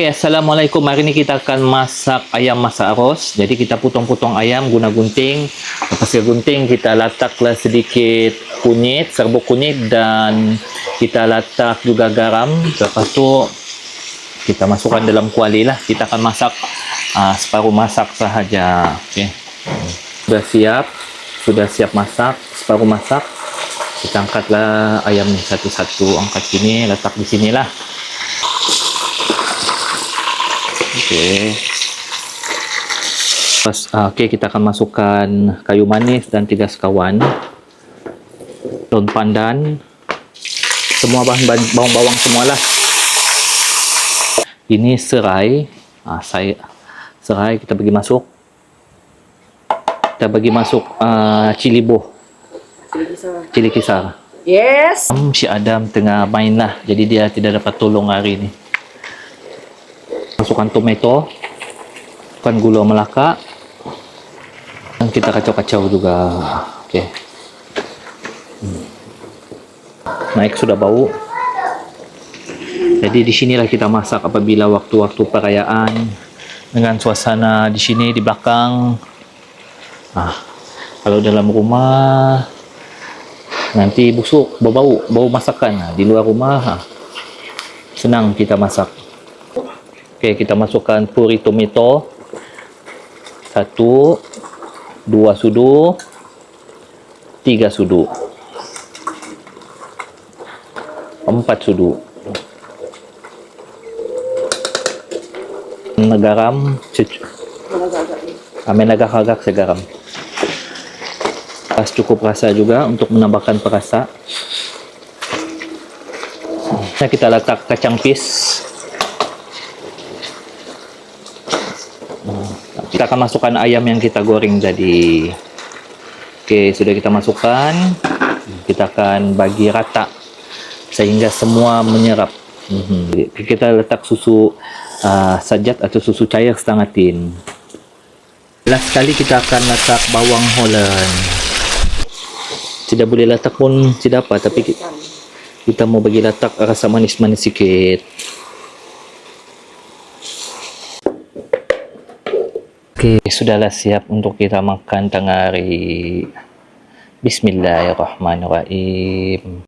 Oke, assalamualaikum. Hari ini kita akan masak ayam masak arroz. Jadi kita potong-potong ayam guna gunting. Lepas gunting kita letaklah sedikit kunyit, serbuk kunyit, dan kita letak juga garam. Lepas tu kita masukkan dalam kuali lah. Kita akan masak separuh masak sahaja. Okey. Sudah siap masak, separuh masak. Kita angkatlah ayam ni satu-satu, angkat sini, letak di sinilah. Okey. Okey, kita akan masukkan kayu manis dan 3 sekawan, daun pandan, semua bahan bawang-bawang semualah. Ini serai. Serai kita bagi masuk. Kita bagi masuk cili boh. Cili kisar. Yes. Si Adam tengah main lah, jadi dia tidak dapat tolong hari ni. Masukkan tomato, masukkan gula melaka, dan kita kacau-kacau juga. Okey. Naik sudah bau. Jadi di sinilah kita masak apabila waktu-waktu perayaan, dengan suasana di sini di belakang. Kalau dalam rumah nanti busuk, bau masakan. Di luar rumah senang kita masak. Okey, kita masukkan puri tomato 1, 2 sudu, 3 sudu, 4 sudu. Garam, agak-agak segaram. Pas cukup rasa juga untuk menambahkan perasa. Nah, kita letak kacang pis. Kita akan masukkan ayam yang kita goreng tadi. Okey, sudah kita masukkan. Kita akan bagi rata sehingga semua menyerap. Kita letak susu sajat atau susu cair setengah tin. Last sekali kita akan letak bawang Holland. Tidak boleh letak pun tidak apa, tapi kita mau bagi letak rasa manis-manis sikit. Okey, sudahlah siap untuk kita makan tengah hari. Bismillahirrahmanirrahim.